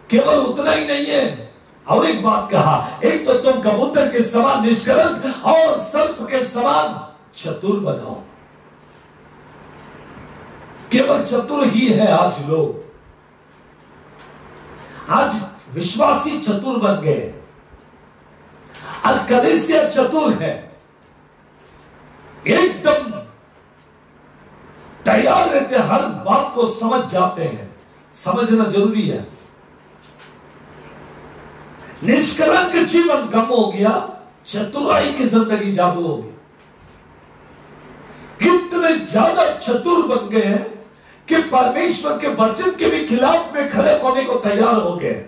केवल उतना ही नहीं है, और एक बात कहा, एक तो तुम कबूतर के समान निष्कलंक और सर्प के समान चतुर बनाओ। केवल चतुर ही है आज लोग, आज विश्वासी चतुर बन गए, आज कलीसिया चतुर है, एकदम तैयार रहते, हर बात को समझ जाते हैं। समझना जरूरी है। निष्कलंक जीवन कम हो गया, चतुराई की जिंदगी जादू हो गई। कितने ज्यादा चतुर बन गए हैं कि परमेश्वर के वचन के भी खिलाफ में खड़े होने को तैयार हो गए।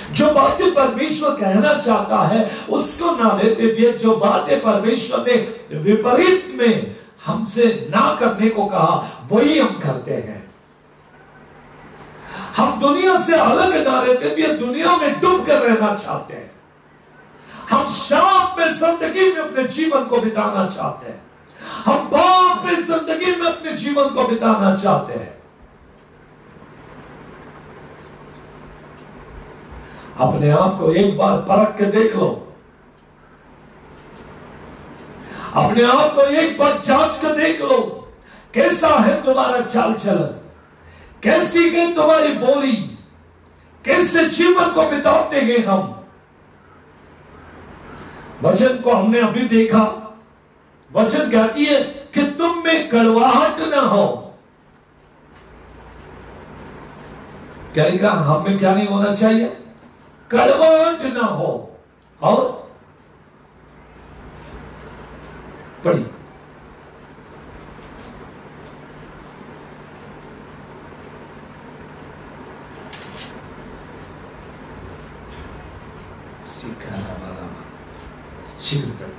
जो बातें परमेश्वर कहना चाहता है उसको ना लेते हुए, जो बातें परमेश्वर ने विपरीत में हमसे ना करने को कहा वही हम करते हैं। हम दुनिया से अलग ना रहते हुए दुनिया में डूब कर रहना चाहते हैं। हम शाप में जिंदगी में अपने जीवन को बिताना चाहते हैं। हम पाप में जिंदगी में अपने जीवन को बिताना चाहते हैं। अपने आप को एक बार परख के देख लो, अपने आप को एक बार जांच कर देख लो, कैसा है तुम्हारा चाल चलन, कैसी है तुम्हारी बोली, कैसे जीवन को बिताते हैं हम। वचन को हमने अभी देखा, वचन कहती है कि तुम में कड़वाहट ना हो। क्या हम में क्या नहीं होना चाहिए? कड़वाहट ना हो। और पढ़ी, शीघ्र पढ़ी।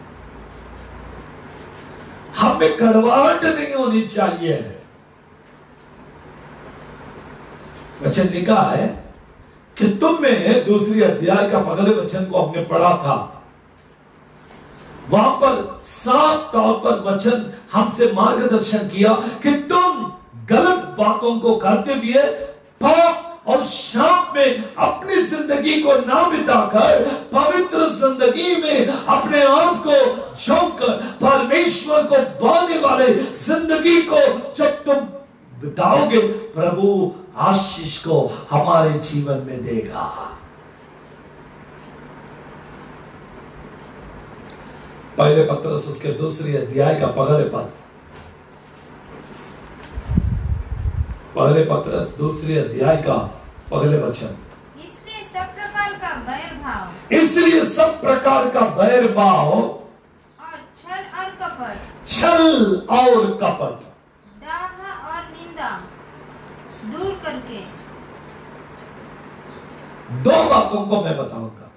हमें कड़वाहट नहीं होनी चाहिए। वचन लिखा है कि तुम में, दूसरी अध्याय का अगले वचन को हमने पढ़ा था, वहां पर साफ तौर पर वचन हमसे मार्गदर्शन किया कि तुम गलत बातों को करते हुए पाप और शाप में अपनी जिंदगी को ना बिताकर पवित्र जिंदगी में अपने आप को झोंककर परमेश्वर को पाने वाले जिंदगी को जब तुम बिताओगे, प्रभु आशीष को हमारे जीवन में देगा। पहले पत्रस उसके दूसरी अध्याय का पहले पद, पहले पत्रस दूसरे अध्याय का पहले वचन। इसलिए सब प्रकार का बैर भाव इसलिए सब प्रकार का बैर भाव और छल और कपट, छल और कपट, दाह और निंदा दूर करके, दो बातों को मैं बताऊंगा,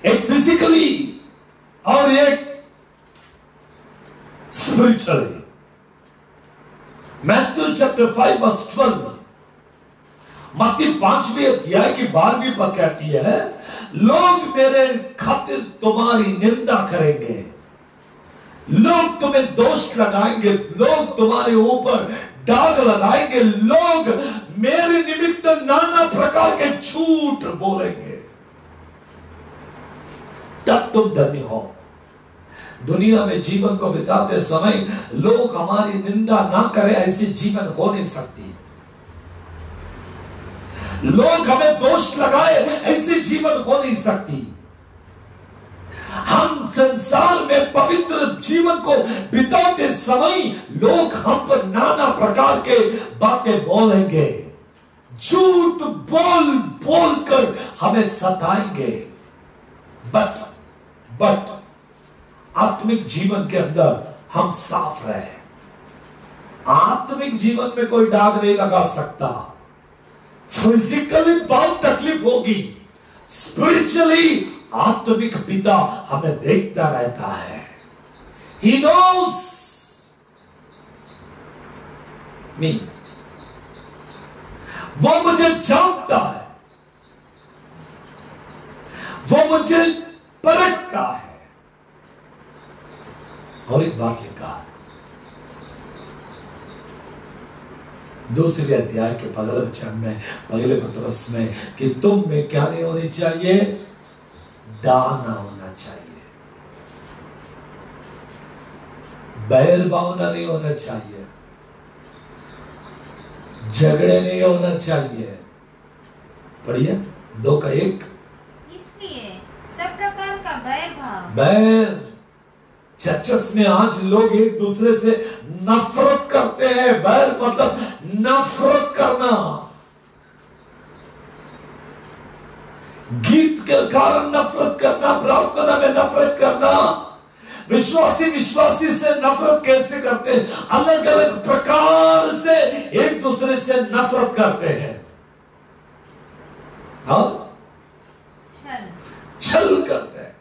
एक फिजिकली और एक स्पिरिचुअली। मैथ्यू चैप्टर 5 वर्स 12, मत्ती 5वें अध्याय की 12वीं पद कहती है, लोग मेरे खातिर तुम्हारी निंदा करेंगे, लोग तुम्हें दोष लगाएंगे, लोग तुम्हारे ऊपर दाग लगाएंगे, लोग मेरे निमित्त नाना प्रकार के झूठ बोलेंगे, तब तुम धन्य हो। दुनिया में जीवन को बिताते समय लोग हमारी निंदा ना करें, ऐसी जीवन हो नहीं सकती। लोग हमें दोष लगाए, ऐसी जीवन हो नहीं सकती। हम संसार में पवित्र जीवन को बिताते समय लोग हम पर नाना प्रकार के बातें बोलेंगे, झूठ बोल बोल कर हमें सताएंगे। बट आत्मिक जीवन के अंदर हम साफ रहे। आत्मिक जीवन में कोई दाग नहीं लगा सकता। फिजिकली बहुत तकलीफ होगी, स्पिरिचुअली आत्मिक पिता हमें देखता रहता है। He knows me, वो मुझे जानता है, वो मुझे परखता है। और एक बात लिखा है दूसरे अध्याय के पहले वचन में, पहले पत्रस में, कि तुम में क्या नहीं होनी चाहिए, दाना होना चाहिए, बैर भावना नहीं होना चाहिए, झगड़े नहीं होना चाहिए। पढ़िए 2:1। इसलिए सब प्रकार का बैर भाव, बैर, चर्चस में आज लोग एक दूसरे से नफरत करते हैं। बैर मतलब नफरत करना, गीत के कारण नफरत करना, प्रार्थना में नफरत करना। विश्वासी से नफरत कैसे करते हैं? अलग अलग प्रकार से एक दूसरे से नफरत करते हैं। हाँ, छल करते हैं,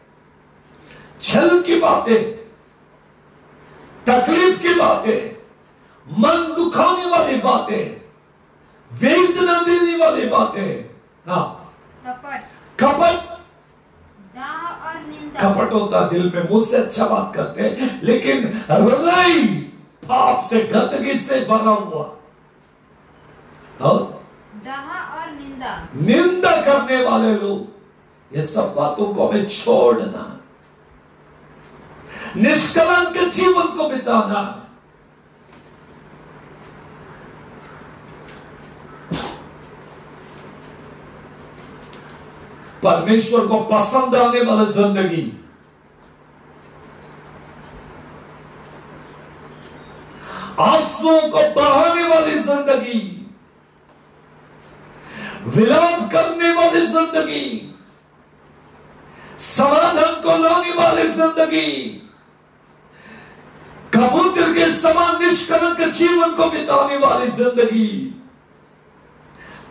छल की बातें, तकलीफ की बातें, मन दुखाने वाली बातें, वेदना देने वाली बातें। हाँ, कपट, दाह और निंदा। कपट होता दिल में, मुंह से अच्छा बात करते हैं, लेकिन हृदय पाप से, गंदगी से भरा हुआ। और दाह और निंदा, निंदा करने वाले लोग, ये सब बातों को हमें छोड़ना, निष्कलंक जीवन को बिताना। परमेश्वर को पसंद आने वाली जिंदगी, आंसुओं को बहाने वाली जिंदगी, विलाप करने वाली जिंदगी, समाधान को लाने वाली जिंदगी, कबूतर के समान निष्कलंक जीवन को बिताने वाली जिंदगी,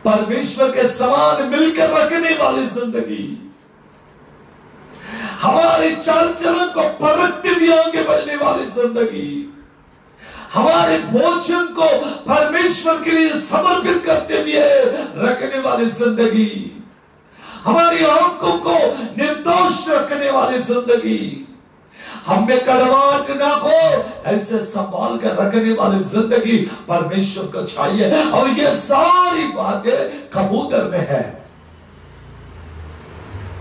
परमेश्वर के समान मिलकर रखने वाली जिंदगी, हमारे चाल चलन को परखते हुए आगे बढ़ने वाली जिंदगी, हमारे भोजन को परमेश्वर के लिए समर्पित करते हुए रखने वाली जिंदगी, हमारी आंखों को निर्दोष रखने वाली जिंदगी, हमें कड़वाहट ना हो ऐसे संभाल कर रखने वाली जिंदगी परमेश्वर को चाहिए। और ये सारी बातें कबूतर में है।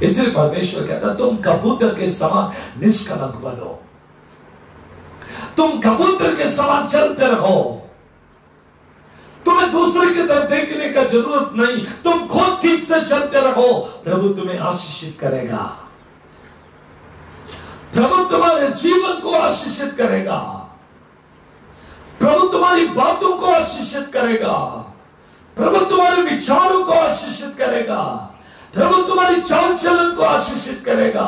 इसलिए परमेश्वर कहता तुम कबूतर के समान निष्कलंक बनो, तुम कबूतर के समान चलते रहो, तुम्हें दूसरे की तरफ देखने का जरूरत नहीं, तुम खुद ठीक से चलते रहो, प्रभु तुम्हें आशीषित करेगा, प्रभु तुम्हारे जीवन को आशीषित करेगा, प्रभु तुम्हारी बातों को आशीषित करेगा, प्रभु तुम्हारे विचारों को आशीषित करेगा, प्रभु तुम्हारी चाल चलन को आशीषित करेगा।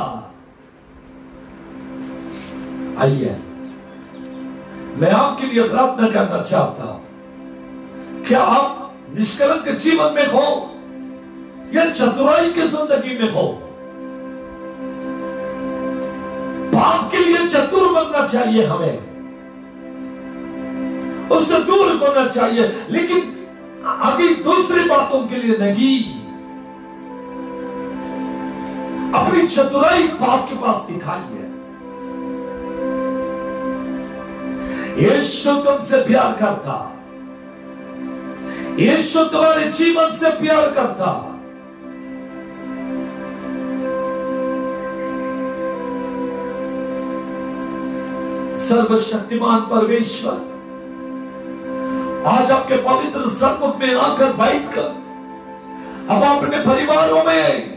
आइए मैं आपके लिए प्रार्थना करना चाहता हूं। क्या आप निष्कलंक जीवन में हो या चतुराई की जिंदगी में हो? पाप के लिए चतुर बनना चाहिए, हमें उससे दूर होना चाहिए, लेकिन आगे दूसरी बातों के लिए नहीं। अपनी चतुराई पाप के पास दिखाइए। यीशु तुमसे प्यार करता, यीशु तुम्हारे जीवन से प्यार करता। सर्वशक्तिमान परमेश्वर, आज आपके पवित्र सन्मुख में आकर बैठकर अब अपने परिवारों में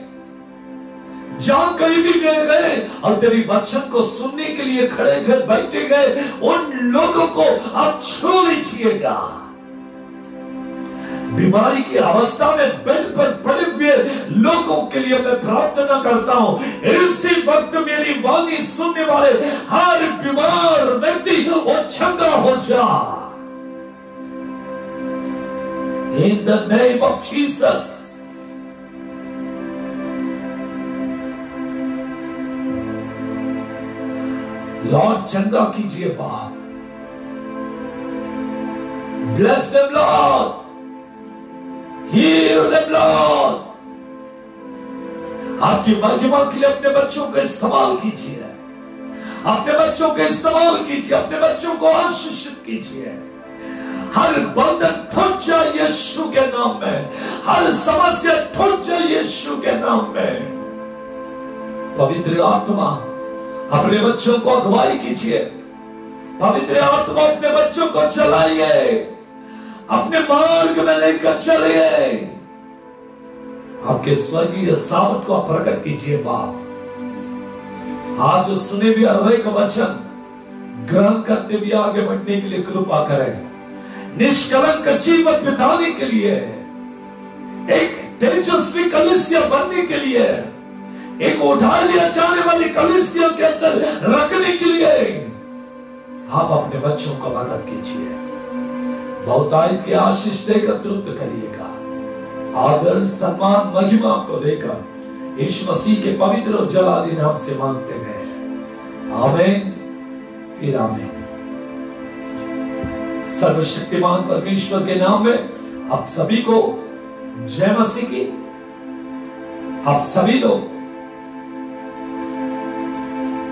जहां कहीं भी गए और तेरी वचन को सुनने के लिए खड़े घर बैठे गए उन लोगों को आप छू लीजिएगा। बीमारी की अवस्था में बेड पर पड़े हुए लोगों के लिए मैं प्रार्थना करता हूं, इसी वक्त मेरी वाणी सुनने वाले हर बीमार व्यक्ति वो चंगा हो जा। In the name of Jesus. Lord चंगा कीजिए बाप। Bless them Lord. Heal them Lord. आपकी महिमा के लिए अपने बच्चों को इस्तेमाल कीजिए, अपने बच्चों को इस्तेमाल कीजिए, अपने बच्चों को आशीषित कीजिए। हर बंधन टूट जाए यीशु के नाम में, हर समस्या टूट जाए यीशु के नाम में। पवित्र आत्मा अपने बच्चों को अगुवाई कीजिए, पवित्र आत्मा अपने बच्चों को चलाइए, अपने मार्ग में लेकर चलिए। आपके स्वर्गीय सामर्थ को प्रकट कीजिए बाप। आज जो सुने भी हर एक वचन ग्रहण करते हुए आगे बढ़ने के लिए कृपा करें, निष्कलंक जीवन बिताने के लिए, एक तेजस्वी कलीसिया बनने के लिए, एक उठा लिया जाने वाली कलीसिया के अंदर रखने के लिए आप अपने बच्चों को मदद कीजिए। बहुतायत की आशीष देकर तृप्त करिएगा। आदर सम्मान महिमा आपको देकर यीशु मसीह के पवित्र और जलाली नाम से मांगते हैं, आमीन फिर आमीन। सर्वशक्तिमान परमेश्वर के नाम में आप सभी को जय मसीह की। आप सभी लोग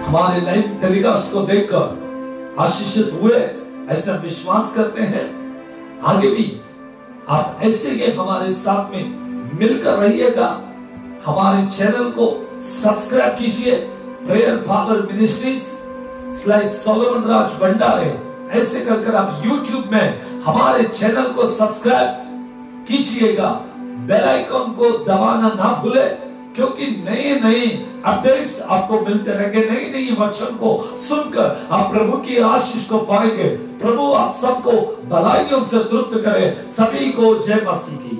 हमारे लाइव टेलीकास्ट को देखकर आशीषित हुए ऐसा विश्वास करते हैं। आगे भी आप ऐसे ही हमारे साथ में मिलकर रहिएगा। हमारे चैनल को सब्सक्राइब कीजिए, प्रेयर पावर मिनिस्ट्रीज सोलोमन राज भंडारे, ऐसे कर आप YouTube में हमारे चैनल को सब्सक्राइब कीजिएगा। बेल आइकन को दबाना ना भूले, क्योंकि नए नए अपडेट्स आपको मिलते रहेंगे। नई नई वचन को सुनकर आप प्रभु की आशीष को पाएंगे। प्रभु आप सबको भलाइयों से तृप्त करे। सभी को जय मसीह की।